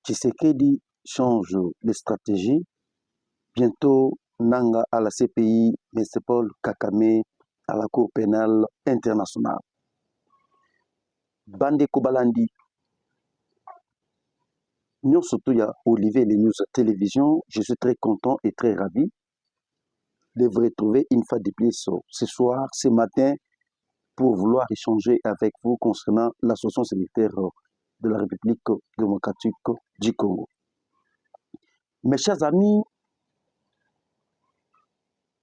Tshisekedi change de stratégie. Bientôt, Nanga à la CPI, M. Paul Kakame à la Cour pénale internationale. Bande Kobalandi. Nous surtout, il y a Olivier les News Télévision. Je suis très content et très ravi de vous retrouver une fois de plus ce soir, ce matin, pour vouloir échanger avec vous concernant l'association sanitaire de la République démocratique du Congo. Mes chers amis,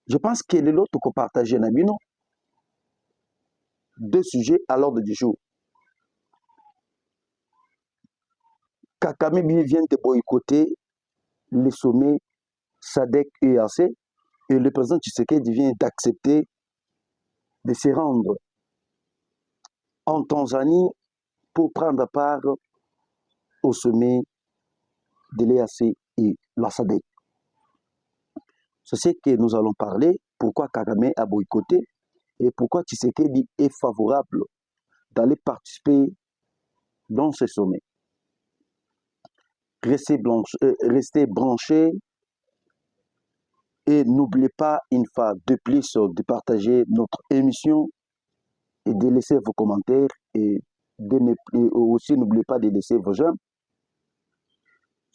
je pense que l'autre que partager Nabino, deux sujets à l'ordre du jour. Kakame vient de boycotter le sommet SADC-EAC et le président Tshisekedi vient d'accepter de se rendre en Tanzanie pour prendre part au sommet de l'EAC et la SADC. C'est ce que nous allons parler, pourquoi Kakame a boycotté et pourquoi Tshisekedi est favorable d'aller participer dans ce sommet. Restez branchés et n'oubliez pas une fois de plus de partager notre émission et de laisser vos commentaires et aussi n'oubliez pas de laisser vos j'aime.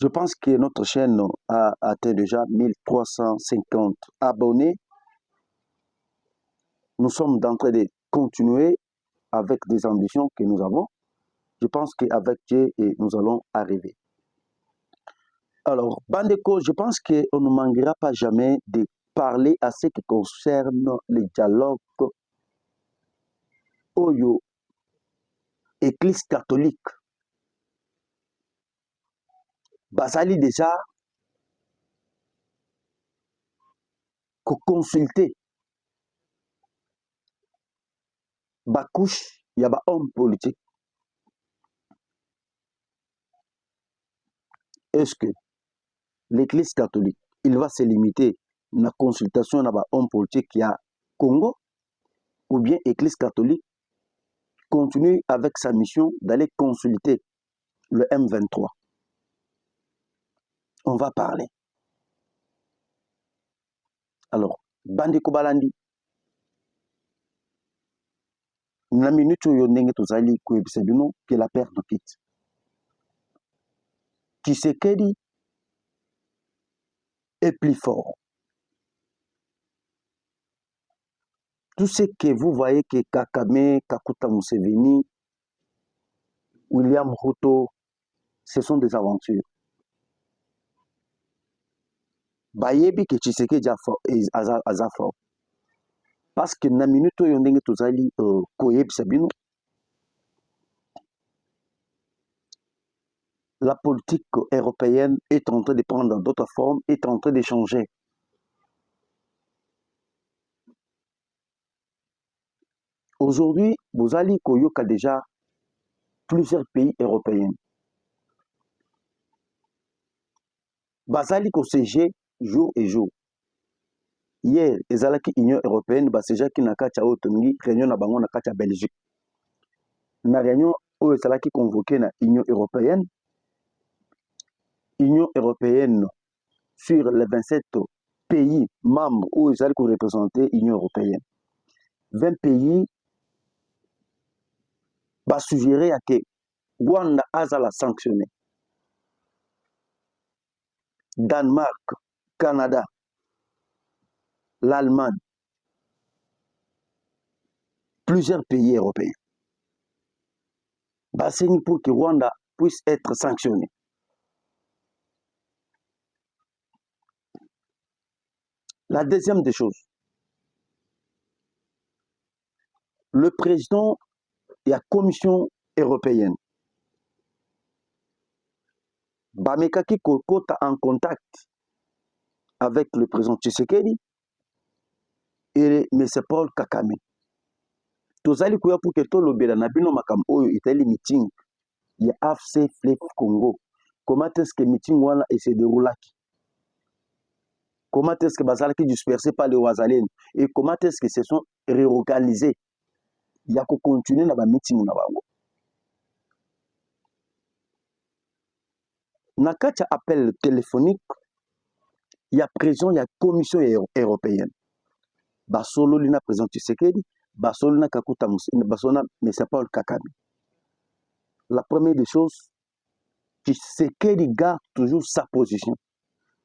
Je pense que notre chaîne a atteint déjà 1350 abonnés. Nous sommes en train de continuer avec des ambitions que nous avons. Je pense qu'avec Dieu, nous allons arriver. Alors, Bandeko, je pense qu'on ne manquera pas jamais de parler à ce qui concerne les dialogues Oyo, Église catholique. Basali déjà, que consulter. Bakouche, il y a un homme politique. Est-ce que l'Église catholique, il va se limiter à la consultation d'un homme politique qui a Congo, ou bien l'Église catholique continue avec sa mission d'aller consulter le M23. On va parler. Alors, Bande Kobalandi, na minute oyo ndenge tozali koyebisa bino que la perte de quitte. Tshisekedi est plus fort. Tout ce que vous voyez que Kakame, Kakuta Museveni, William Ruto, ce sont des aventures. Bayebi que Tshisekedi a fort. Parce que na minute oyo ndenge tozali koyebisa bino, la politique européenne est en train de prendre d'autres formes, est en train de changer. Aujourd'hui, Bozali Koyoka déjà plusieurs pays européens. Bazali ko CG jour et jour. Hier, ezalaki Union européenne, basejaki na kati ya otongi réunion na bango na kati ya Belgique. Na réunion oyo ezalaki convoqué na Union européenne. Union européenne sur les 27 pays membres où ils allaient représenter l'Union européenne. 20 pays va suggérer à que Rwanda a sanctionné. Danemark, Canada, l'Allemagne, plusieurs pays européens. C'est pour que Rwanda puisse être sanctionné. La deuxième des choses, le président et la Commission européenne, Bamekaki Kokota en contact avec le président Tshisekedi et M. Paul Kakame. Tozali kuya pour que tout le bela na bino makam oyo itali meeting ya AFC Flep Congo. Comment est-ce que meeting wana se déroule? Comment est-ce que bazalaki dispersé par les Wazalènes et comment est-ce que se sont réorganisés? Il y a qu'à continuer dans la meeting na bango. Na kati ya appel téléphonique, il y a présent, il y a commission européenne. Basolo lina président Tshisekedi, basolo na Kakuta basona mais c'est pas le Kakame. La première des choses, Tshisekedi garde toujours sa position.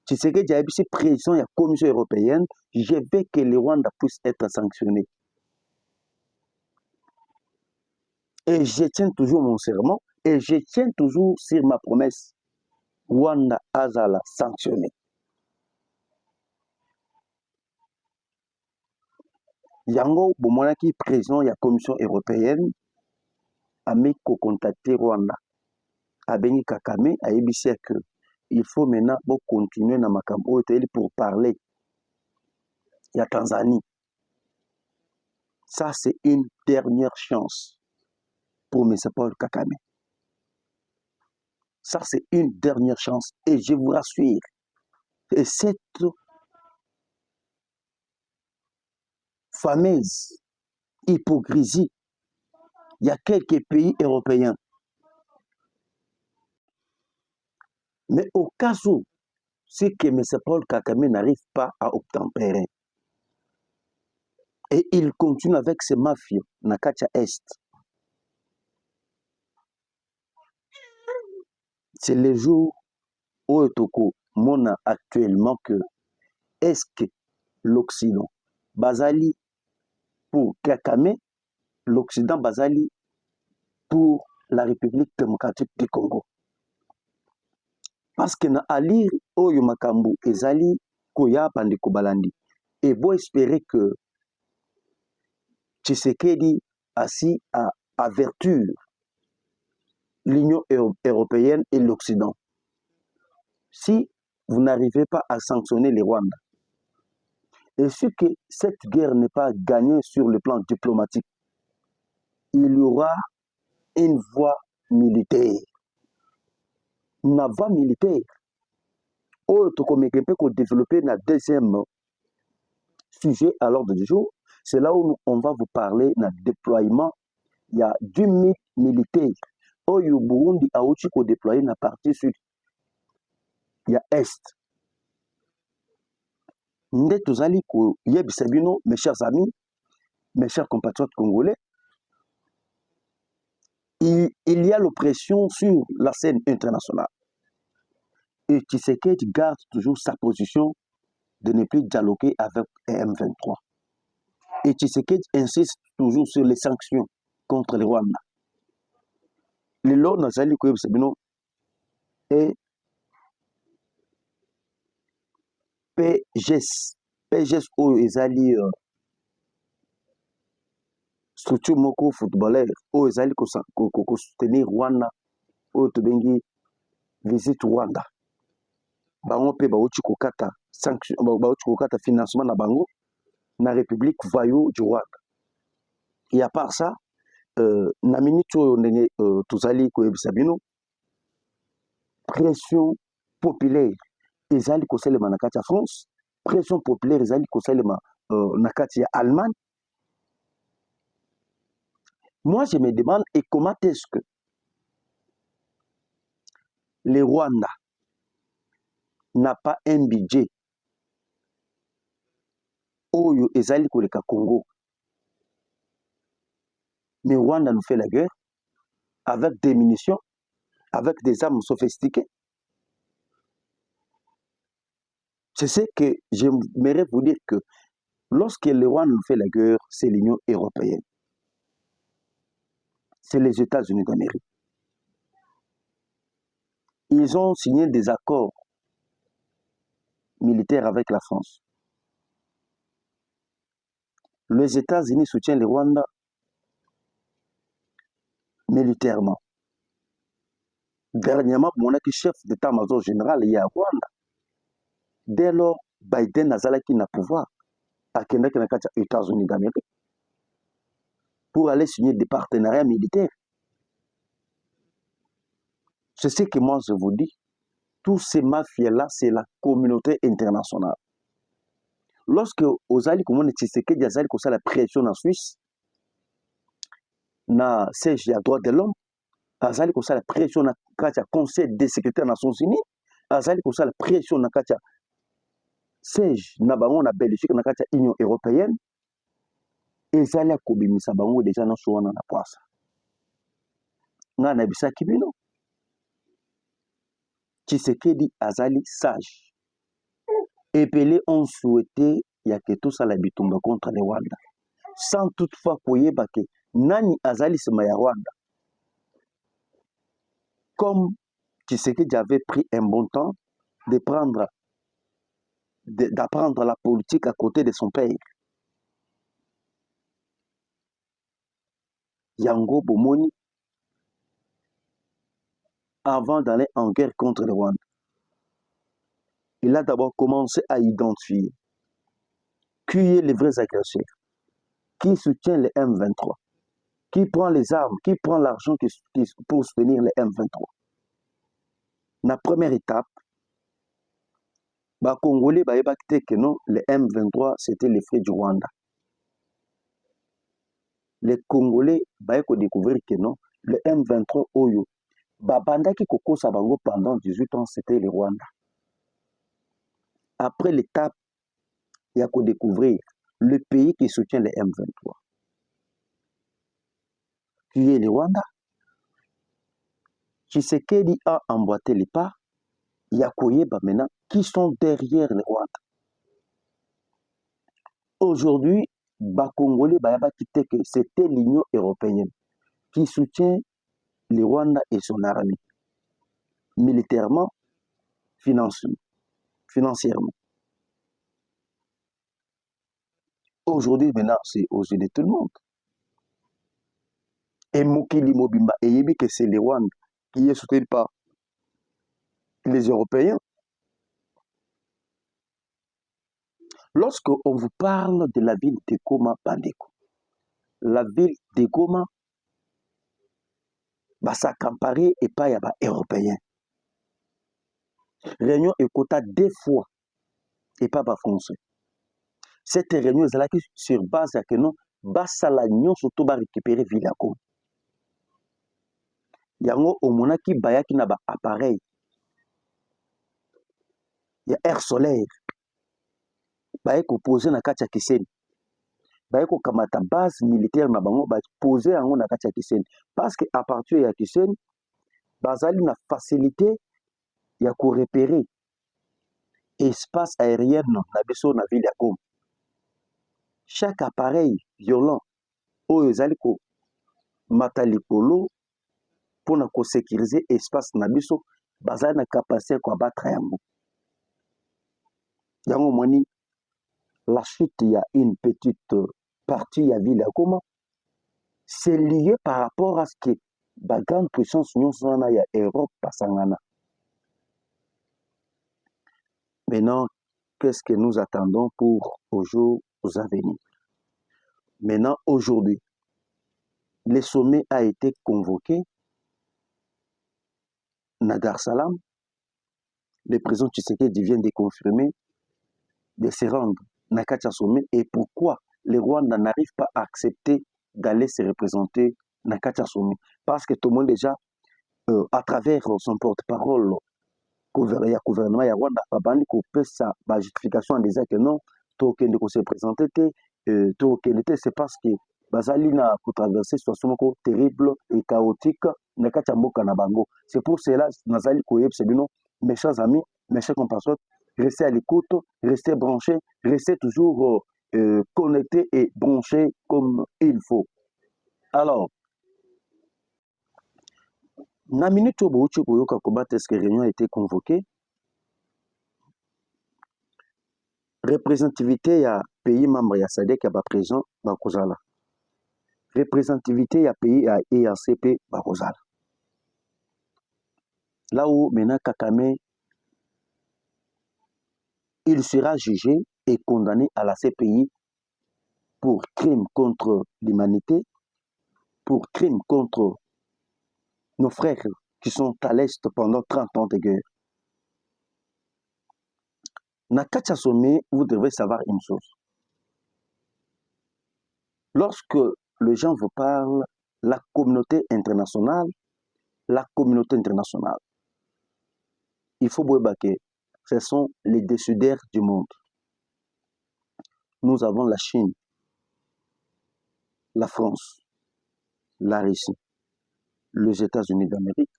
Tshisekedi a été président de la commission européenne, je veux que le Rwanda puisse être sanctionné. Et je tiens toujours mon serment, et je tiens toujours sur ma promesse. Rwanda azala sanctionné. Yango Bomonaki, président de la Commission européenne, a mis contacter Rwanda. A Beni Kakame, a ébissé que il faut maintenant continuer dans ma campagne pour parler. Il y a Tanzanie. Ça, c'est une dernière chance pour M. Paul Kakame. Ça, c'est une dernière chance. Et je vous rassure, et cette fameuse hypocrisie, il y a quelques pays européens. Mais au cas où, c'est que M. Paul Kakame n'arrive pas à obtempérer, et il continue avec ses mafias, Nakacha Est. C'est le jour où Toko mona actuellement que est-ce que l'Occident, Bazali pour Kakame, l'Occident Bazali pour la République démocratique du Congo. Parce que na alir oyo makambu ezali koya bande kobalandi. Et bon espérer que Tshisekedi assis à avertir l'Union européenne et l'Occident. Si vous n'arrivez pas à sanctionner les Rwandais, et ce que cette guerre n'est pas gagnée sur le plan diplomatique, il y aura une voie militaire. Une voie militaire. Autre comme peut développer un deuxième sujet à l'ordre du jour, c'est là où on va vous parler d'un déploiement. Il y a 10 000 militaires. Au Burundi a aussi déployé dans la partie sud. Il y a Est. Mes chers amis, mes chers compatriotes congolais, il y a l'oppression sur la scène internationale. Et Tshisekedi garde toujours sa position de ne plus dialoguer avec M23. Et Tshisekedi insiste toujours sur les sanctions contre les Rwandais. Le lot nazali ko yebisabino et PGS oyo ezali structure moko footballeur oyo ezali ko soutenir Rwanda oyo tobengi Visit Rwanda. Bango pe bauti kokata sanction bauti kokata financement na bango na République voyou du Rwanda. Et à part ça, na minute oyo ndenge tozali ko yebisabino pression populaire ezali kosalema na kati ya France, pression populaire ezali kosalema na kati ya Allemagne. Moi, je me demande, et comment est-ce que les Rwandais n'a pas un budget oyo ezali koleka Congo, mais Rwanda nous fait la guerre avec des munitions, avec des armes sophistiquées. C'est ce que j'aimerais vous dire, que lorsque le Rwanda nous fait la guerre, c'est l'Union européenne. C'est les États-Unis d'Amérique. Ils ont signé des accords militaires avec la France. Les États-Unis soutiennent le Rwanda militairement. Dernièrement, mon chef d'état-major général, il y a Rwanda. Dès lors, Biden a zalaki na pouvoir à les États-Unis d'Amérique pour aller signer des partenariats militaires. C'est ce que moi je vous dis. Tous ces mafias-là, c'est la communauté internationale. Lorsque Ozali Komone Tshisekedi azali kosala la pression en Suisse, na siège à droit de l'homme, azali kosala pression na kati ya conseil de sécurité des Nations Unies, azali kosala pression na kati ya siège na bango na Belgique na kati ya Union européenne, ezali akobimisa bango deja nyonso wana na poasa. Ngai nayebisaki bino Tshisekedi azali sage. Epele on souhaité ya ke tosala bitumba contre le Rwanda, sans toutefois koyeba ke nani azali sima ya Rwanda. Comme Tshisekedi avait pris un bon temps d'apprendre la politique à côté de son père. Yango Bomoni, avant d'aller en guerre contre le Rwanda, il a d'abord commencé à identifier qui est les vrais agresseurs, qui soutient les M23, qui prend les armes, qui prend l'argent pour soutenir les M23. La première étape, les Congolais ont que non, les M23 c'était les frères du Rwanda. Les Congolais ont découvert que non, le M23 Oyo, Babandaki Koko Sabango pendant 18 ans, c'était le Rwanda. Après l'étape, il y a qu'à découvrir le pays qui soutient les M23, qui est le Rwanda. Tshisekedi a emboîté les pas, il y a Koyeba maintenant, qui sont derrière le Rwanda. Aujourd'hui, Congolais ont quitté que c'était l'Union européenne qui soutient le Rwanda et son armée, militairement, financièrement. Aujourd'hui, maintenant, c'est aux yeux de tout le monde. Et Mokili Mobimba, et il dit que c'est le Rwanda qui est soutenu par les Européens. Lorsque on vous parle de la ville de Goma Bandeko, la ville de Goma, ça comparé et pas y a pas européen. Réunion est quota 2 fois et pas français. Cette réunion est là sur base à que non, Basalagnon surtout va récupérer ville à Goma. Yango omonaki bayaki na ba appareil. Il y a air solaire. Bayeko poser na kati ya Kiseni. Bayeko kamata base militaire na bango ba poser yango na kati ya Kiseni parce que à partir ya Kiseni bazali na facilité ya ko repérer espace aérien na biso na ville ya Goma. Chaque appareil violent oyo ezali ko mata likolo pour na ko sécuriser espace na biso bazali na capacité ko abattre yango. Yango moni la chute, il y a une petite partie à ville à Goma, c'est lié par rapport à ce que la grande puissance nous a il y a Europe Pasangana. Maintenant, qu'est-ce que nous attendons pour aux jours à venir? Maintenant, aujourd'hui, le sommet a été convoqué à Dar es Salaam. Le président Tshisekedi vient de confirmer de se rendre dans le sommet. Et pourquoi les Rwandais n'arrivent pas à accepter d'aller se représenter dans le sommet? Parce que tout le monde déjà, à travers son porte-parole, le gouvernement ya Rwanda, babandi ko pesa ba justification en disant que non, tout qui ne se présenter, tout qui n'était, c'est parce que bazali na ko traverser situation terrible et chaotique na kati mboka na bango. C'est pour cela nazali ko yebse bino, mes chers amis, mes chers compatriotes, restez à l'écoute, restez branchés, restez toujours connectés et branchés comme il faut. Alors, na minute où Boyoka combattre est-ce que réunion a été convoquée? Représentativité ya pays membre ya SADC ya ba président bakozala. Représentativité ya pays ya EACP bakozala. Là où maintenant Kakame il sera jugé et condamné à la CPI pour crime contre l'humanité, pour crime contre nos frères qui sont à l'Est pendant 30 ans de guerre. Na Katia Sommet, vous devez savoir une chose. Lorsque les gens vous parlent, la communauté internationale la communauté internationale. Il faut voir que ce sont les décideurs du monde. Nous avons la Chine, la France, la Russie, les États-Unis d'Amérique,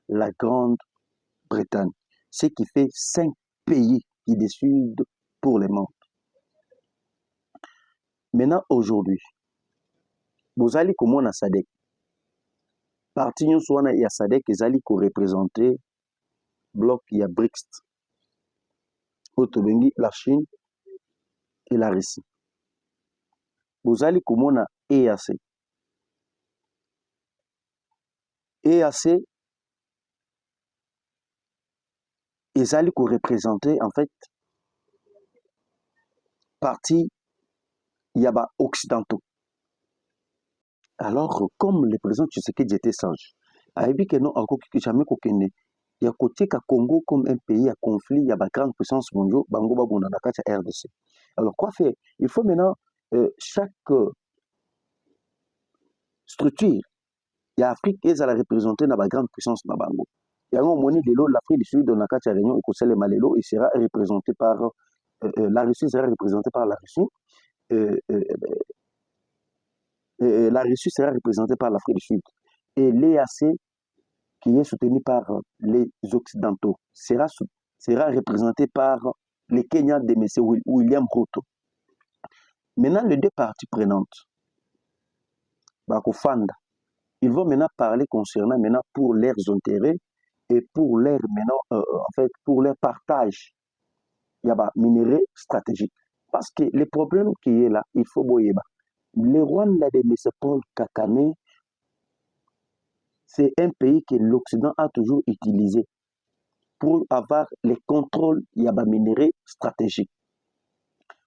la Grande-Bretagne, ce qui fait 5 pays qui décident pour le monde. Maintenant, aujourd'hui, vous allez comme on a SADC. Parti nous soit il y a SADC, ils allaient représenter bloc, il y a BRICS, la Chine et la Russie. Vous allez comme on a EAC. EAC, ils allaient représenter en fait parti il y a occidentaux. Alors, comme le président Tshisekedi était sage, a dit que non, encore que jamais qu'aucun il y a côté que Congo comme un pays à conflit, il y a une grande puissance mondiale, bango babona na kati RDC. Alors quoi faire? Il faut maintenant chaque structure, il y a Afrique qui est à la représenter dans la grande puissance na bango. Il y a un moment de l'eau, l'Afrique du Sud dans la kati réunion au Conseil Malélo, il sera représenté par la Russie sera représentée par la Russie. La Russie sera représentée par l'Afrique du Sud. Et l'EAC, qui est soutenu par les Occidentaux, sera représenté par les Kenyans de M. William Ruto. Maintenant, les deux parties prenantes, Bakofanda, ils vont maintenant parler concernant maintenant pour leurs intérêts et pour leur maintenant, en fait, pour leur partage. Il y a des minéraux stratégiques. Parce que le problème qui est là, il faut boyer. Le Rwanda de M. Paul Kagame, c'est un pays que l'Occident a toujours utilisé pour avoir les contrôles, il y a des minéraux stratégiques.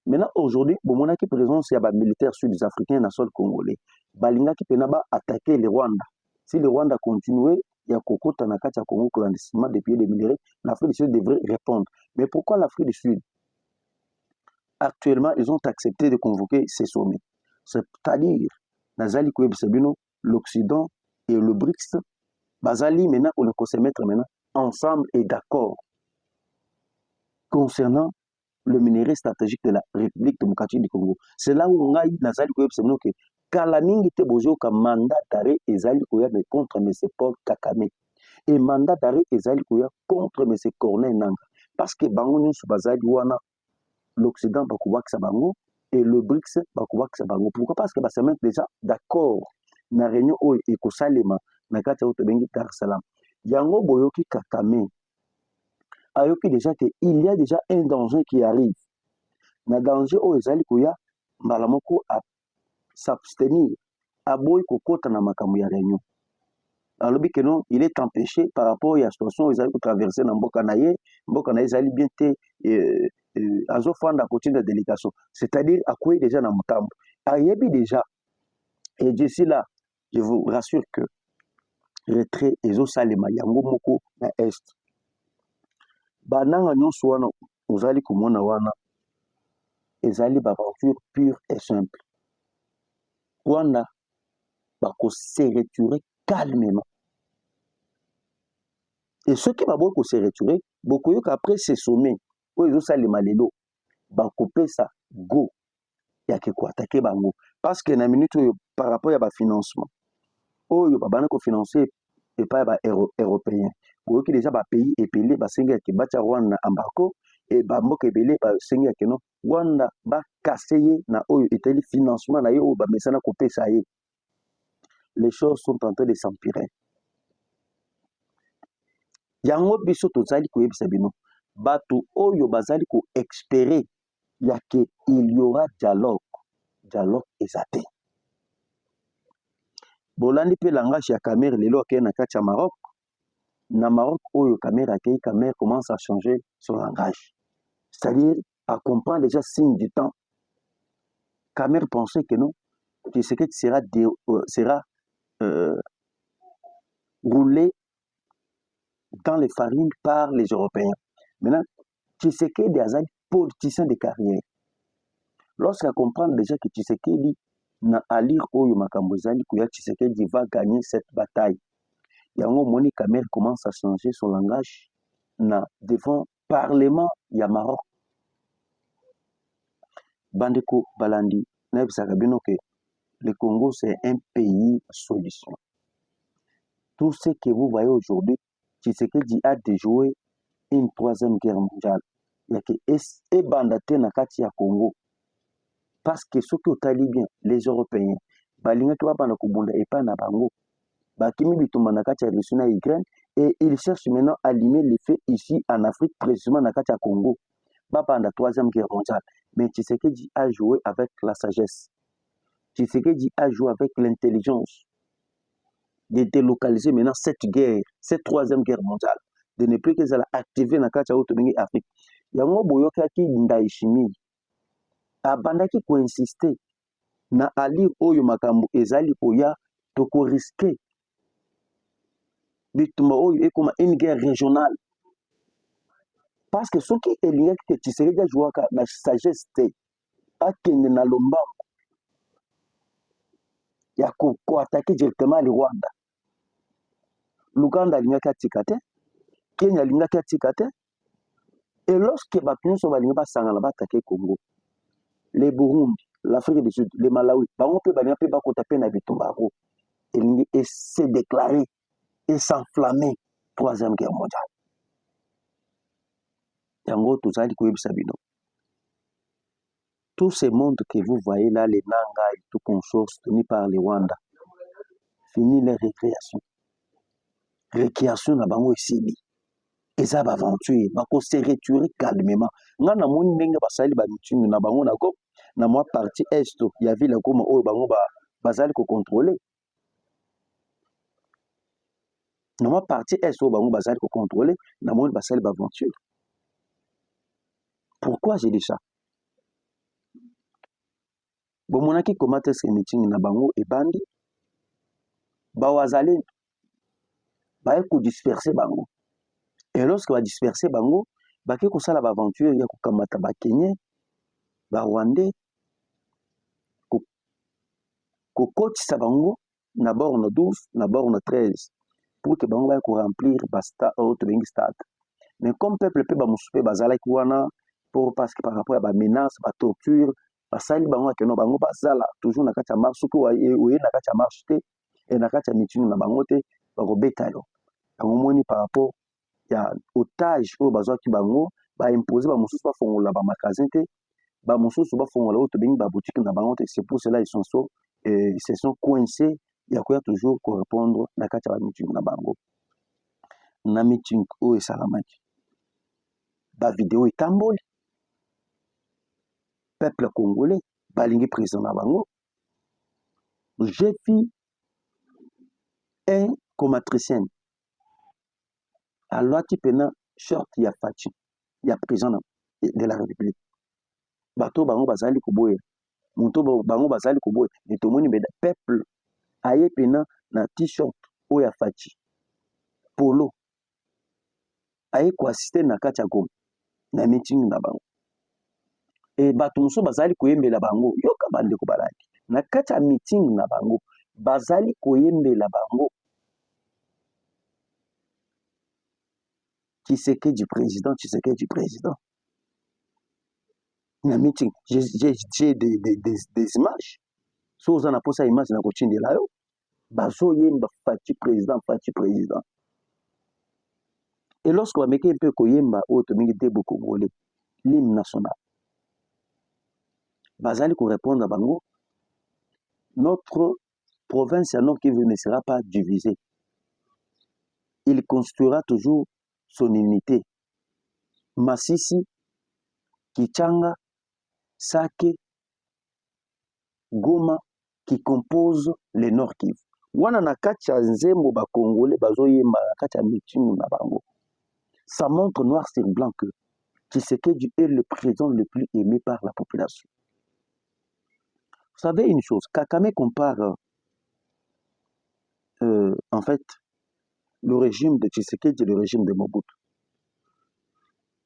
Maintenant, aujourd'hui, bon, mon qui présence, il y a des militaires sud-africains dans le sol congolais. Balinga qui peut attaquer le Rwanda. Si le Rwanda continue, il y a Koko Tanakata Congo clandestinement depuis des minéraux, l'Afrique du Sud devrait répondre. Mais pourquoi l'Afrique du Sud? Actuellement, ils ont accepté de convoquer ces sommets. C'est-à-dire, Nazali Kouebsabino, l'Occident et le BRICS, Bazali, maintenant, on peut se mettre maintenant ensemble et d'accord concernant le minerai stratégique de la République démocratique du Congo. C'est là où on a eu Nazali Kouebsabino que Kalamingi te bozo ka mandat d'arrêt Ezali Kouya contre M. Paul Kagame. Et mandat d'arrêt Ezali Kouya contre M. Corneille Nangaa. Parce que Bango Nyonso Bazali Wana, l'Occident Bakouak Sabango et le BRICS Bakouak Sabango. Pourquoi? Parce que se mettent déjà d'accord na réunion où Ekosalema na kati ya Bengi Dar es Salaam. Yango Boyoki Kagame ayoki déjà qu'il y a déjà un danger qui arrive. Na danger où Ezali Kouya Mbalamoko a s'abstenir à boy kokota na makambo ya réunion. Alors que non, il est empêché par rapport à la situation où ils allaient traverser dans Mboka Naye Ezali bien te azofanda côté de délégation. C'est-à-dire à quoi déjà dans Mukambo. Ayebi déjà, et d'ici là, je vous rassure que retrait ezo salema yango moko na est. Bananga nyonso wana ozali komona wana ezali aventure pure et simple. Rwanda bako se retirer calmement. Et ceux qui vont se retirer, beaucoup après ces sommets, où ils ont ça les malédos, bako ça go, il y a que quoi attaquer bango. Parce que dans la minute par rapport à financement, oh il y a pas de financer et pas européen. Pour qui déjà ba pays épelé ba senga ki bacha Rwanda embargo et ba mboka épelé ba senga ki non Rwanda ba kasser na oyo eteli financement na yo ba mesana couper ça y. Les choses sont en train de s'empirer. Yango biso tozali koyebisa bino bato oyo bazali ko espérer ya que il y aura dialogue ezate. Bolandi pe langage ya Camer lelo akeye na kati ya Maroc. Na Maroc oyo Camer akeye, Camer commence à changer son langage. C'est-à-dire à comprendre déjà signe du temps. Camer pensait que non, Tshisekedi sera roulé dans les farines par les Européens. Maintenant, Tshisekedi est un politicien de carrière. Lorsqu'on comprend déjà que Tshisekedi na alir oyo makambo ezali kuya Tshisekedi va gagner cette bataille. Yango moni Kamel commence à changer son langage devant Parlement ya Maroc. Bandeko Balandi, que le Congo c'est un pays solution. Tout ce que vous voyez aujourd'hui, Tshisekedi a déjoué une troisième guerre mondiale. Il y a que bandate na kati ya Congo. Parce que ceux qui ont bien, les Européens, balinga qui va banda kubunda et pas na bango. Bakimi bitumba na kati ya Russie na Ukraine et ils cherchent maintenant à allumer les faits ici en Afrique, précisément na kati ya Congo. Pendant la troisième guerre mondiale. Mais Tshisekedi a joué avec la sagesse. Tshisekedi a joué avec l'intelligence de délocaliser maintenant cette guerre, cette troisième guerre mondiale, de ne plus qu'ils allaient activer dans le Afrique. Yango boyokaki Ndayishimiye abandaki ko insister na ali oyo makambo ezali koya toko risquer bitumba oyo ekoma une guerre régionale. Parce que ce qui est lié que Tshisekedi a joué avec la sagesse akende na lombango ya ko attaquer directement le Rwanda. L'Ouganda alingaki atika te, Kenya alingaki atika te, et lorsque bato nyonso balingi basangana batake Congo, le Burundi, l'Afrique du Sud, le Malawi, bango mpe balinga mpe bakota mpe na bitumba yango elingi se déclarer et s'enflammer troisième guerre mondiale. Yango tozali koyebisa bino. Tout ce monde que vous voyez là, les Nanga et tout consort tenu par les Rwanda, fini les récréations. Récréation na bango esili. Eza ba aventure, bako se retirer calmement. Nga na moni ndenge basali ba mitingi na bango nako na moi partie est ya ville comme oyo bango bazali ko contrôler. Na moi partie est oyo bango bazali ko contrôler, na moni basali ba aventure. Pourquoi j'ai dit ça? Bomonaki komate se mitingi na bango ebandi bawazali baye ko disperser bango. Et lorsque va disperser bango, baki kosala ba aventure ya kokamata ba Kenyans, ba Rwandais, kokotisa bango na borne 12, na borne 13, pour que bango va remplir basta auto bengi stade. Mais comme peuple pe ba musupe bazala ki wana pour parce que par rapport à ba menace, ba torture, basali bango akeno bango bazala toujours na kati ya marche ko oye na kati ya marche te et na kati ya meeting na bango te ba kobeta yo. Bango moni par rapport ya otage oyo bazwaki bango baimposer bamosusu bafongola bamagasin te bamosusu bafongola oyo tobengi baboutique na bango te. C'est pour cela ils se sont coincés ya koya toujours korépondre na kati ya bamiting na bango. Na meeting oyo esalamaki bavideo etamboli peuple congolais balingi président na bango. J'ai vu un comatricien alwati pena short ya Fachi ya président de la République. Bato bango bazali koboya muto bango bazali koboya etomoni mbeda peuple aye pena na t-shirt oya Fachi polo aye ko assister na kati ya Goma na meeting na bango. Et bato mosusu bazali koyembela bango yoka bandeko balaki na kati ya meeting na bango bazali koyembela bango Tshisekedi du président, Tshisekedi du président. Na meeting, j'ai des images. So on a posé image na kochindi la yo. Bazo yemba Fachi président, Fachi président. Et lorsque on a un peu koyemba auto mingi debo congolais, l'hymne national. Bazali ko répondre à bango. Notre province à Nord Kivu ne sera pas divisée. Il construira toujours son unité. Masisi, Kichanga, Sake, Goma qui composent le Nord Kivu. Wana na kati ya nzembo ba Congolais bazoyemba na kati ya meeting na bango. Ça montre noir sur blanc que Tshisekedi est le président le plus aimé par la population. Vous savez une chose, Kakame compare en fait le régime de Tshisekedi et le régime de Mobutu.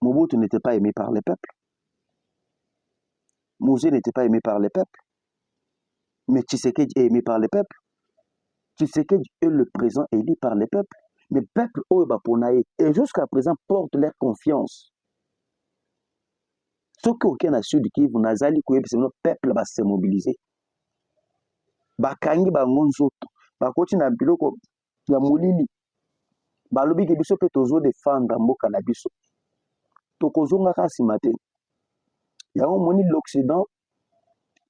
Mobutu n'était pas aimé par les peuples. Mouzé n'était pas aimé par les peuples. Mais Tshisekedi est aimé par les peuples. Tshisekedi est le président élu par le peuple. Mais le peuple, et jusqu'à présent, porte leur confiance. Ce qui est dans le sud Kivu, le peuple va se mobiliser. Bakangi bango nzoto, bakoti na biloko ya molili. Balobi ke biso pe tozo défendre mboka na biso. Tokozonga kasi matin. Yango moni l'Occident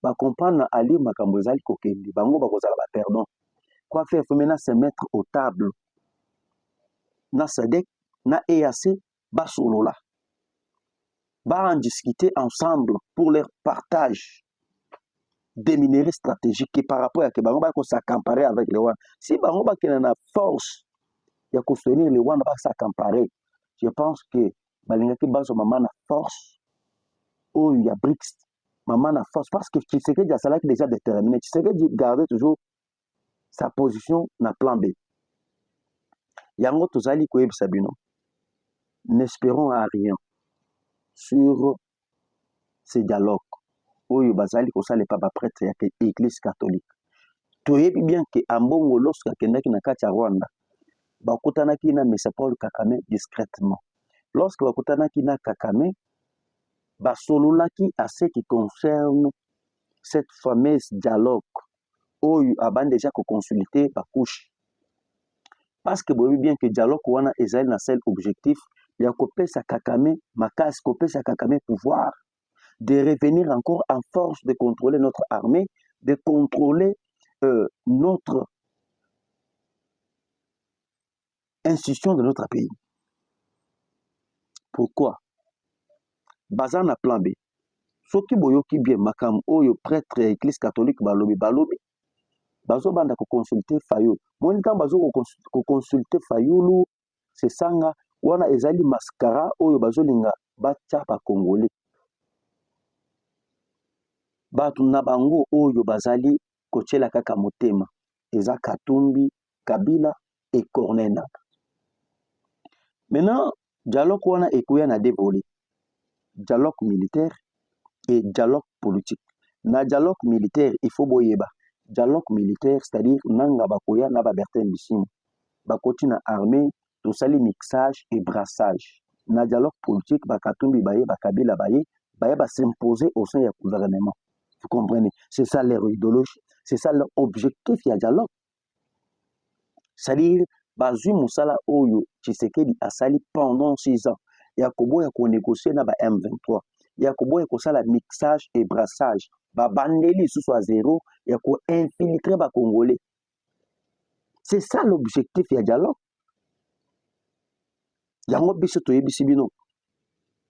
va comprendre na ali makambo ezali kokende. Bango bakozala ba perdant. Quoi faire? Il faut maintenant se mettre aux tables. Na SADC, na EAC, basolola. Va en discuter ensemble pour leur partage des minéraux stratégiques par rapport à que bango ba ko s'accaparer avec les Rwandais. Si bango ba kena na force ya ko soutenir les Rwandais ba s'accaparer, je pense que balingaki bazo mama na force. Oh, il y a BRICS. Maman na force parce que Tshisekedi a cela qui déjà déterminé. Tshisekedi garde toujours sa position na plan B. Yango tozali ko yebisa bino. N'espérons à rien sur ces dialogues. Oyo bazali kosala pas ba prêtre ya église catholique. Toyebi bien que ambongo lorsque akendaki na kati ya Rwanda, bakutanaki na Messa Paul Kagame discrètement. Lorsque bakutanaki na Kagame, basololaki à ce qui concerne cette fameuse dialogue. Oyo abandi déjà ko consulter ba couche. Parce que boyebi bien que dialogue wana ezali na seul objectif ya kopesa Kagame makasi, kopesa Kagame pouvoir de revenir encore en force, de contrôler notre armée, de contrôler notre institution de notre pays. Pourquoi? Bazan na plan B. Soki boyoki bien makam oyo prêtre ya église catholique balobi bazo banda ko consulter Fayulu. Moni kan bazo ko consulter Fayulu c'est sanga wana ezali mascara oyo bazo linga bacha ba congolais. Batu na bango oyo bazali kochela kaka motema eza Katumbi, Kabila et Corneille Nangaa. Maintenant dialogue wana ekoya na deux volets. Dialogue militaire et dialogue politique. Na dialogue militaire il faut boyeba. Dialogue militaire c'est-à-dire nanga bakoya na ba Bertin Bisimwa. Bakoti na armée tosali mixage et brassage. Na dialogue politique Katumbi baye Kabila baye ba s'imposer au sein du gouvernement. Vous comprenez? C'est ça leur idéologie, c'est ça leur objectif ya dialogue. C'est-à-dire bazui musala oyo Tshisekedi asali pendant 6 ans. Yakobo ya ko négocier na ba M23. Yakobo ya ko sala mixage et brassage. Ba bandeli sous à zéro, ya ko infiltrer ba Congolais. C'est ça l'objectif ya dialogue. Yango biso toyebisi bino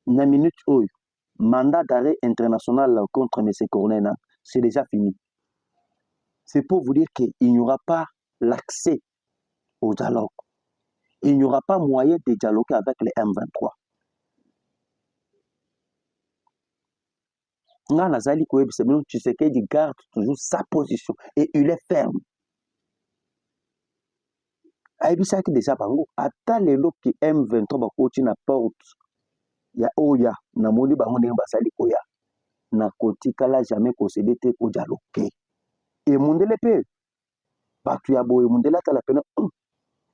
na minute oyo mandat d'arrêt international contre M. Corneille Nangaa, c'est déjà fini. C'est pour vous dire qu'il n'y aura pas l'accès au dialogue. Il n'y aura pas moyen de dialoguer avec les M23. Tshisekedi garde toujours sa position et il est ferme. Aibisaki déjà bango ata lelo ki M23 bakoti na porte ya oya na moni bango ndenge basali koya na kotikala jamais concédé te ko dialoguer. Et mondele pe batu ya boye mondele ata la pena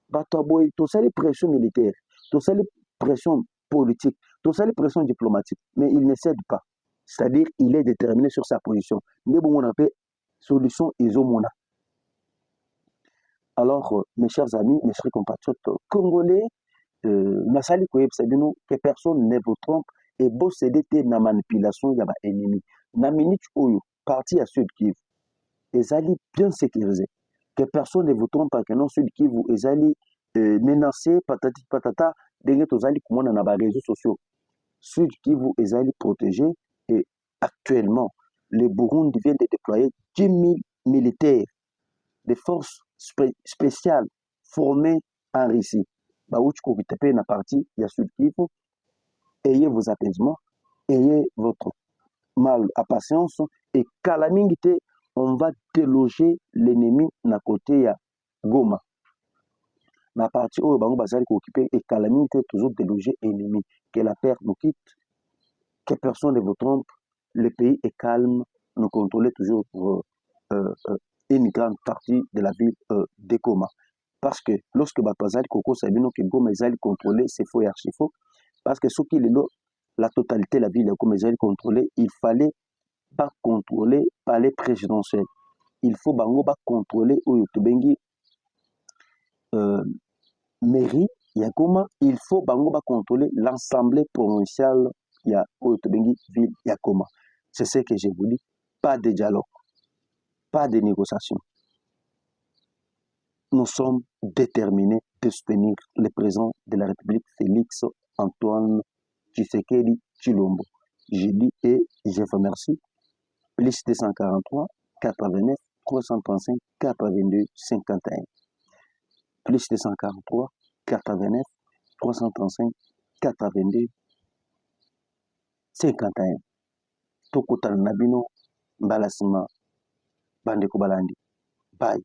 batu ya boye tosali pression militaire, tosali pression politique, tosali pression diplomatique, mais il ne cède pas. C'est-à-dire il est déterminé sur sa position. Ne bon on appelle solution isomona. Alors mes chers amis, mes chers compatriotes congolais, nasali koyebisa bino que personne ne vous trompe et beau céder na manipulation ya ba ennemi. Na minute oyo parti à Sud Kivu ezali bien sécurisé. Que personne ne vous trompe que non Sud Kivu ezali menacé patati patata denge tozali komona na ba réseaux sociaux. Sud Kivu ezali protégé et actuellement le Burundi vient de déployer 10 000 militaires de forces spéciales formées en Russie. Baouch Kokitepe na partie ya Sud Kivu. Ayez vos apaisements, ayez votre mal à patience et calamité, on va déloger l'ennemi na côté ya Goma. Na partie où bango bazali ko occuper et calamité toujours déloger l'ennemi. Que la paix nous quitte, que personne ne vous trompe, le pays est calme, nous contrôlons toujours une grande partie de la ville de Goma. Parce que lorsque Batouazali Koko Sabino que Goma est contrôlé, c'est faux et archi faux. Parce que ce qui est la totalité de la ville de Goma est contrôlée, il fallait pas contrôler par les présidentiels. Il faut bango ba contrôler au Yotubengi mairie ya Goma, il faut bango ba contrôler l'assemblée provinciale ya au Yotubengi ville ya Goma. C'est ce que je vous dis, pas de dialogue, pas de négociation. Nous sommes déterminés de soutenir le président de la République, Félix Antoine Tshisekedi Tshilombo. Je dis et je vous remercie. Plus 243 89 335 82 51. Plus 243 89 335 82 51. Tokotal Nabino Balasima Bandeko Balandi. Bye.